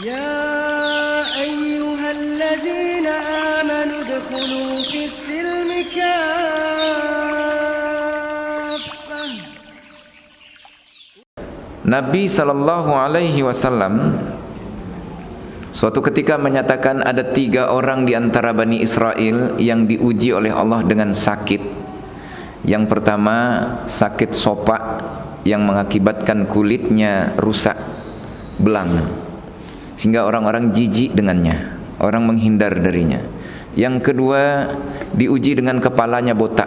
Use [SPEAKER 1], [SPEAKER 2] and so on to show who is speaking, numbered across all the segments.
[SPEAKER 1] يا أيها الذين آمنوا ادخلوا في السلم كافة.
[SPEAKER 2] Nabi Shallallahu Alaihi Wasallam suatu ketika menyatakan ada 3 orang di antara Bani Israel yang diuji oleh Allah dengan sakit. Yang pertama, sakit sopak yang mengakibatkan kulitnya rusak, belang, sehingga orang-orang jijik dengannya, orang menghindar darinya. Yang kedua, diuji dengan kepalanya botak,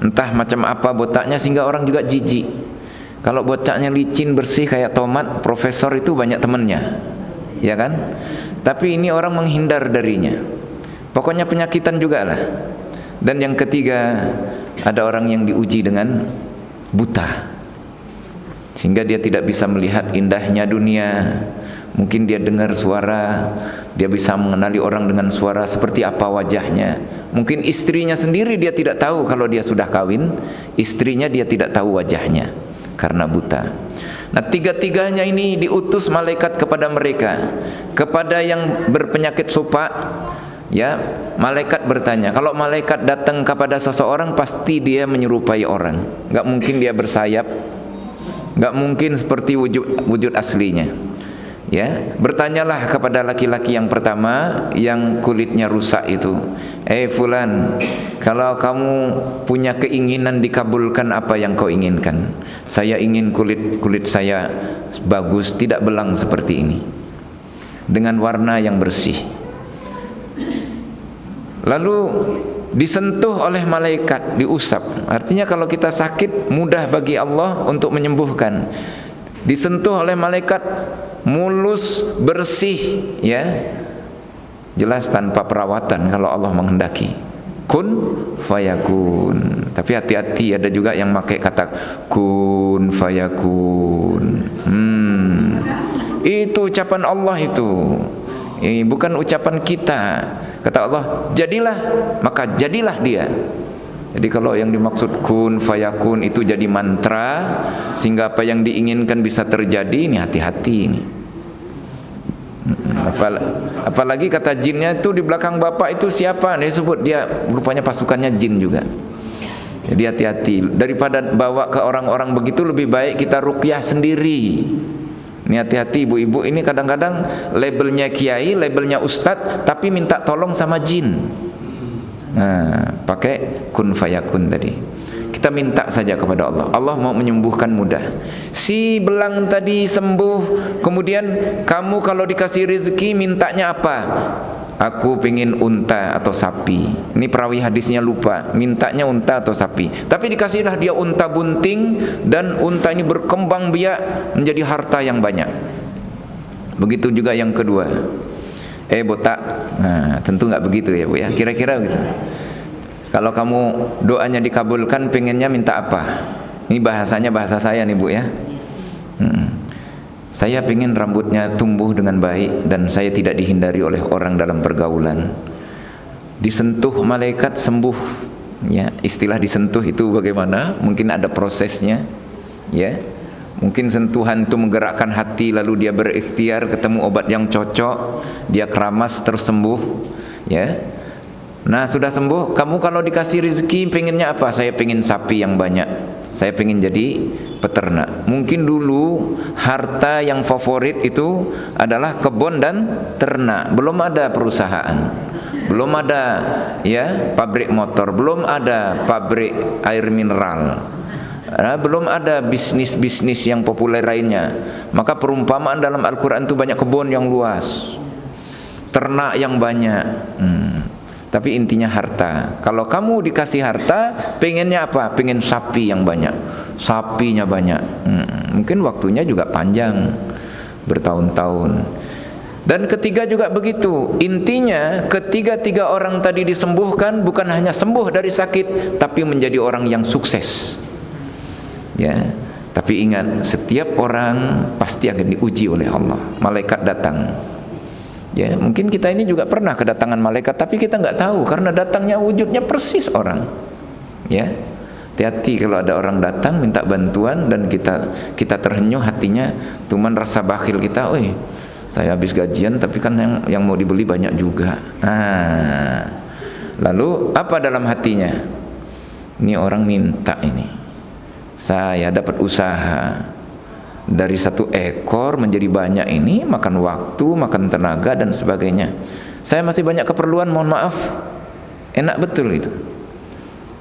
[SPEAKER 2] entah macam apa botaknya sehingga orang juga jijik. Kalau botaknya licin bersih kayak tomat, profesor itu banyak temannya, ya kan? Tapi ini orang menghindar darinya. Pokoknya penyakitan juga lah. Dan yang ketiga, ada orang yang diuji dengan buta, sehingga dia tidak bisa melihat indahnya dunia. Mungkin dia dengar suara, dia bisa mengenali orang dengan suara seperti apa wajahnya. Mungkin istrinya sendiri dia tidak tahu kalau dia sudah kawin, istrinya dia tidak tahu wajahnya karena buta. Nah, 3-tiganya ini diutus malaikat kepada mereka. Kepada yang berpenyakit sopak, ya, malaikat bertanya. Kalau malaikat datang kepada seseorang, pasti dia menyerupai orang. Gak mungkin dia bersayap, gak mungkin seperti wujud aslinya. Ya, bertanyalah kepada laki-laki yang pertama yang kulitnya rusak itu. Fulan, kalau kamu punya keinginan dikabulkan apa yang kau inginkan? Saya ingin kulit saya bagus, tidak belang seperti ini, dengan warna yang bersih. Lalu disentuh oleh malaikat, diusap. Artinya kalau kita sakit, mudah bagi Allah untuk menyembuhkan. Disentuh oleh malaikat, mulus, bersih, ya, jelas tanpa perawatan kalau Allah menghendaki. Kun fayakun. Tapi hati-hati, ada juga yang pakai kata kun fayakun. Itu ucapan Allah itu. Bukan ucapan kita. Kata Allah, jadilah, maka jadilah dia. Jadi kalau yang dimaksud kun fayakun itu jadi mantra, sehingga apa yang diinginkan bisa terjadi, ini hati-hati ini. Apalagi kata jinnya itu di belakang bapak itu siapa? Dia sebut, dia rupanya pasukannya jin juga. Jadi hati-hati. Daripada bawa ke orang-orang begitu, lebih baik kita ruqyah sendiri. Ini hati-hati ibu-ibu, ini kadang-kadang labelnya kiai, labelnya ustadz, tapi minta tolong sama jin. Nah, pakai kun fayakun tadi. Kita minta saja kepada Allah. Allah mau menyembuhkan mudah. Si belang tadi sembuh. Kemudian kamu kalau dikasih rezeki mintanya apa? Aku pengen unta atau sapi. Ini perawi hadisnya lupa, mintanya unta atau sapi. Tapi dikasihlah dia unta bunting, dan unta ini berkembang biak menjadi harta yang banyak. Begitu juga yang kedua. Botak. Nah, tentu nggak begitu ya Bu ya. Kira-kira begitu. Kalau kamu doanya dikabulkan, pengennya minta apa? Ini bahasanya bahasa saya nih Bu ya. Saya pengen rambutnya tumbuh dengan baik dan saya tidak dihindari oleh orang dalam pergaulan. Disentuh malaikat sembuh. Ya, istilah disentuh itu bagaimana? Mungkin ada prosesnya. Ya. Mungkin sentuhan itu menggerakkan hati, lalu dia berikhtiar ketemu obat yang cocok, dia keramas tersembuh. Ya. Nah, sudah sembuh, kamu kalau dikasih rezeki pengennya apa? Saya pengen sapi yang banyak, saya pengen jadi peternak. Mungkin dulu harta yang favorit itu adalah kebun dan ternak. Belum ada perusahaan, belum ada ya pabrik motor, belum ada pabrik air mineral, belum ada bisnis-bisnis yang populer lainnya. Maka perumpamaan dalam Al-Quran itu banyak kebun yang luas, ternak yang banyak. Tapi intinya harta. Kalau kamu dikasih harta, pengennya apa? Pengen sapi yang banyak, sapinya banyak. Mungkin waktunya juga panjang, bertahun-tahun. Dan ketiga juga begitu. Intinya ketiga-tiga orang tadi disembuhkan, bukan hanya sembuh dari sakit, tapi menjadi orang yang sukses. Ya. Tapi ingat, setiap orang pasti akan diuji oleh Allah. Malaikat datang. Ya, mungkin kita ini juga pernah kedatangan malaikat, tapi kita nggak tahu karena datangnya wujudnya persis orang. Ya, Hati-hati kalau ada orang datang minta bantuan dan kita terhenyuh hatinya, cuman rasa bakhil kita, "Oi, saya habis gajian tapi kan yang mau dibeli banyak juga." Lalu apa dalam hatinya? Ini orang minta ini. Saya dapat usaha dari 1 ekor menjadi banyak ini, makan waktu, makan tenaga dan sebagainya. Saya masih banyak keperluan, mohon maaf. Enak betul itu.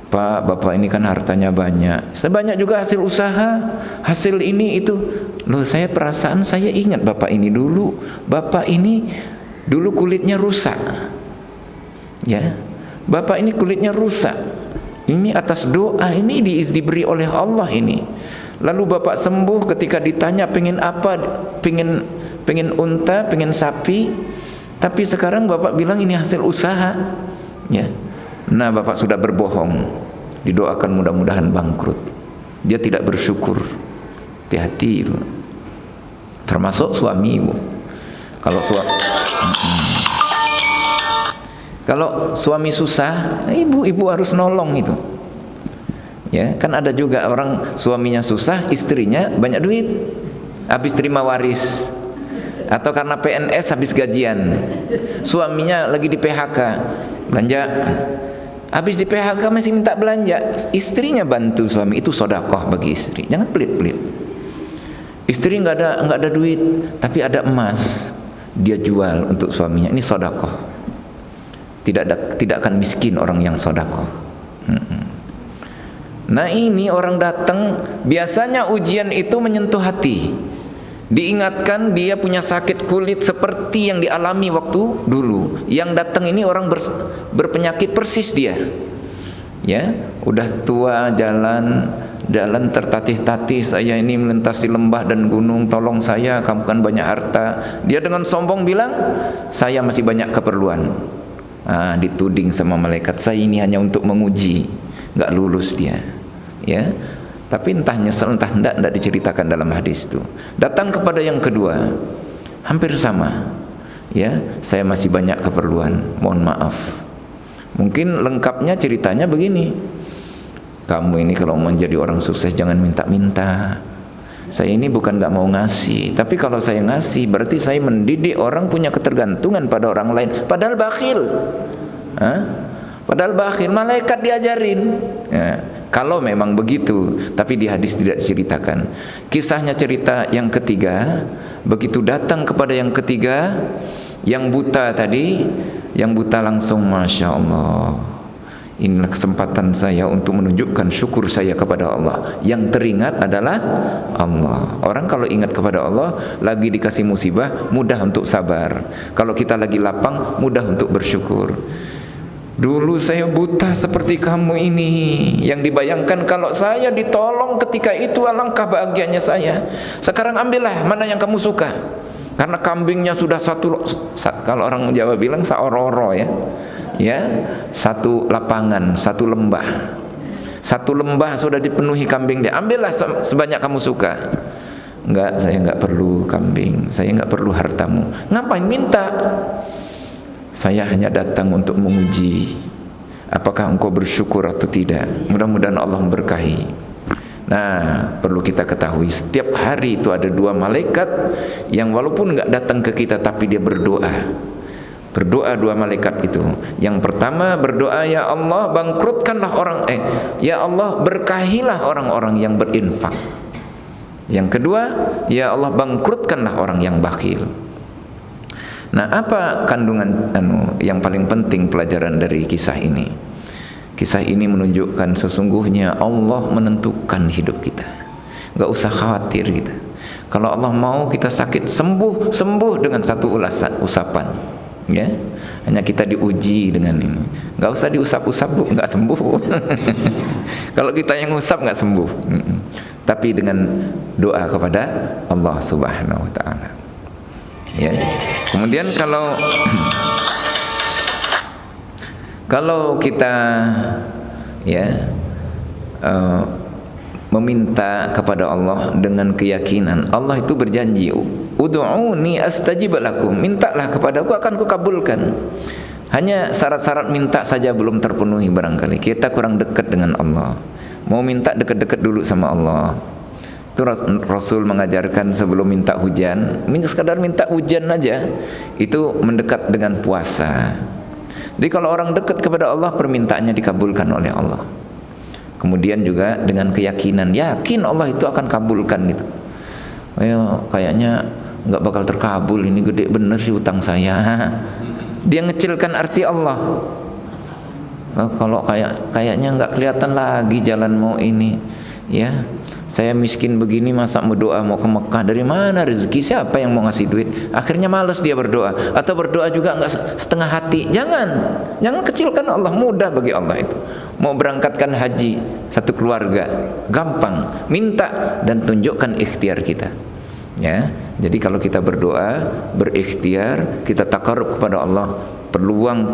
[SPEAKER 2] "Pak, Bapak ini kan hartanya banyak. Sebanyak juga hasil usaha, hasil ini itu." Loh, saya perasaan saya ingat Bapak ini dulu. Bapak ini dulu kulitnya rusak. Ya. Bapak ini kulitnya rusak. Ini atas doa ini diberi oleh Allah ini. Lalu Bapak sembuh, ketika ditanya pengen apa? Pengen unta, pengen sapi. Tapi sekarang Bapak bilang ini hasil usaha. Ya. Nah, Bapak sudah berbohong. Didoakan mudah-mudahan bangkrut. Dia tidak bersyukur. Hati-hati itu. Termasuk suami ibu. Kalau suami susah, ibu harus nolong itu. Ya, kan ada juga orang suaminya susah, istrinya banyak duit, habis terima waris, atau karena PNS habis gajian. Suaminya lagi di PHK, belanja. Habis di PHK masih minta belanja, istrinya bantu suami, itu sedekah bagi istri. Jangan pelit-pelit. Istri nggak ada duit, tapi ada emas, dia jual untuk suaminya. Ini sedekah. Tidak akan miskin orang yang sedekah. Nah, ini orang datang, biasanya ujian itu menyentuh hati. Diingatkan dia punya sakit kulit seperti yang dialami waktu dulu. Yang datang ini orang berpenyakit persis dia. Ya, udah tua, jalan tertatih-tatih, "Saya ini melintasi lembah dan gunung, tolong saya, kamu kan banyak harta." Dia dengan sombong bilang, "Saya masih banyak keperluan." Dituding sama malaikat, "Saya ini hanya untuk menguji." Nggak lulus dia. Ya. Tapi entah nyesel entah tidak diceritakan dalam hadis itu. Datang kepada yang kedua, hampir sama. Ya, "Saya masih banyak keperluan, mohon maaf." Mungkin lengkapnya ceritanya begini, "Kamu ini kalau menjadi orang sukses jangan minta-minta. Saya ini bukan nggak mau ngasih, tapi kalau saya ngasih berarti saya mendidik orang punya ketergantungan pada orang lain. Padahal bakhil." Padahal bakhil, malaikat diajarin. Ya. Kalau memang begitu, tapi di hadis tidak diceritakan. Kisahnya cerita yang ketiga, begitu datang kepada yang ketiga, yang buta tadi, yang buta langsung, "Masya Allah, inilah kesempatan saya untuk menunjukkan syukur saya kepada Allah." Yang teringat adalah Allah. Orang kalau ingat kepada Allah, lagi dikasih musibah, mudah untuk sabar. Kalau kita lagi lapang, mudah untuk bersyukur. "Dulu saya buta seperti kamu ini. Yang dibayangkan kalau saya ditolong ketika itu, alangkah bahagianya saya. Sekarang ambillah mana yang kamu suka." Karena kambingnya sudah kalau orang Jawa bilang saororo ya. Ya, satu lapangan, satu lembah. Satu lembah sudah dipenuhi kambing dia. "Ambillah sebanyak kamu suka." "Enggak, saya enggak perlu kambing. Saya enggak perlu hartamu." "Ngapain minta?" "Saya hanya datang untuk menguji apakah engkau bersyukur atau tidak. Mudah-mudahan Allah memberkahi." Nah, perlu kita ketahui setiap hari itu ada 2 malaikat yang walaupun enggak datang ke kita tapi dia berdoa. Berdoa 2 malaikat itu. Yang pertama berdoa, "Ya Allah, bangkrutkanlah ya Allah, berkahilah orang-orang yang berinfak." Yang kedua, "Ya Allah, bangkrutkanlah orang yang bakhil." Nah, apa kandungan yang paling penting pelajaran dari kisah ini? Kisah ini menunjukkan sesungguhnya Allah menentukan hidup kita. Gak usah khawatir kita. Kalau Allah mau kita sakit, sembuh dengan satu usapan. Ya, hanya kita diuji dengan ini. Gak usah diusap-usap, Bu, gak sembuh. Kalau kita yang usap gak sembuh. Tapi dengan doa kepada Allah Subhanahu wa ta'ala. Ya. Kemudian kalau kita meminta kepada Allah dengan keyakinan, Allah itu berjanji, "Ud'uni astajib lakum." Mintalah kepadaku akan kukabulkan. Hanya syarat-syarat minta saja belum terpenuhi barangkali. Kita kurang dekat dengan Allah. Mau minta dekat-dekat dulu sama Allah. Itu Rasul mengajarkan sebelum minta hujan, sekadar minta hujan aja, itu mendekat dengan puasa. Jadi kalau orang dekat kepada Allah, permintaannya dikabulkan oleh Allah. Kemudian juga dengan keyakinan, yakin Allah itu akan kabulkan gitu. Kayaknya nggak bakal terkabul, ini gede bener sih utang saya. Dia ngecilkan arti Allah. Kalau kayaknya nggak kelihatan lagi jalan mau ini, ya. Saya miskin begini, masa mau doa mau ke Mekah, dari mana rezeki, siapa yang mau ngasih duit? Akhirnya malas dia berdoa, atau berdoa juga nggak setengah hati. Jangan kecilkan Allah, mudah bagi Allah itu. Mau berangkatkan haji satu keluarga, gampang, minta dan tunjukkan ikhtiar kita. Ya, jadi kalau kita berdoa, berikhtiar, kita takarrub kepada Allah, peluang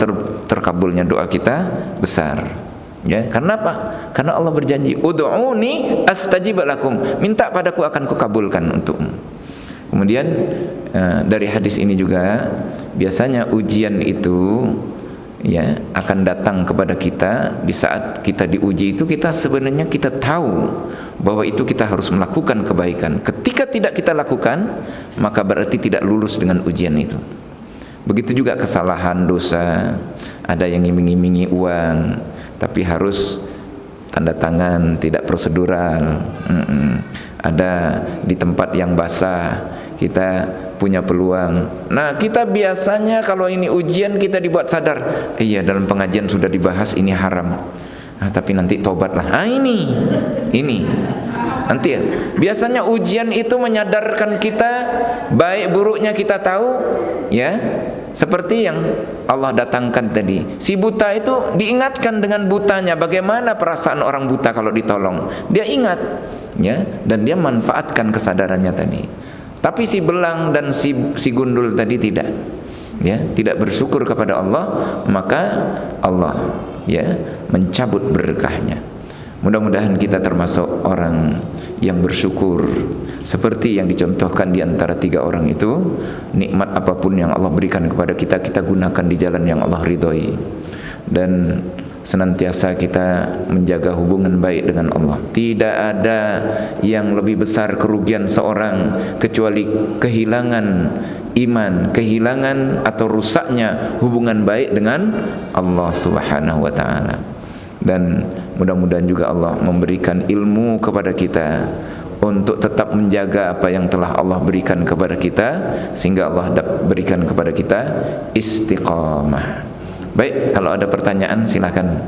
[SPEAKER 2] terkabulnya doa kita besar. Ya, karena apa? Karena Allah berjanji, ud'uni astajib lakum, minta padaku akan kukabulkan untukmu. Kemudian dari hadis ini juga biasanya ujian itu ya akan datang kepada kita di saat kita diuji itu, kita sebenarnya kita tahu bahwa itu kita harus melakukan kebaikan. Ketika tidak kita lakukan, maka berarti tidak lulus dengan ujian itu. Begitu juga kesalahan, dosa. Ada yang ngiming-ngimingi uang tapi harus tanda tangan, tidak prosedural. Ada di tempat yang basah, kita punya peluang. Nah, kita biasanya kalau ini ujian kita dibuat sadar, iya dalam pengajian sudah dibahas ini haram. Tapi nanti tobatlah. Ini nanti ya. Biasanya ujian itu menyadarkan kita, baik buruknya kita tahu, ya. Seperti yang Allah datangkan tadi, si buta itu diingatkan dengan butanya, bagaimana perasaan orang buta kalau ditolong. Dia ingat, ya, dan dia manfaatkan kesadarannya tadi. Tapi si belang dan si gundul tadi tidak, ya, tidak bersyukur kepada Allah, maka Allah, ya, mencabut berkahnya. Mudah-mudahan kita termasuk orang yang bersyukur seperti yang dicontohkan di antara 3 orang itu. Nikmat apapun yang Allah berikan kepada kita, kita gunakan di jalan yang Allah ridhoi, dan senantiasa kita menjaga hubungan baik dengan Allah. Tidak ada yang lebih besar kerugian seorang kecuali kehilangan iman, kehilangan atau rusaknya hubungan baik dengan Allah Subhanahu wa taala. Dan mudah-mudahan juga Allah memberikan ilmu kepada kita untuk tetap menjaga apa yang telah Allah berikan kepada kita, sehingga Allah berikan kepada kita istiqamah. Baik, kalau ada pertanyaan silakan.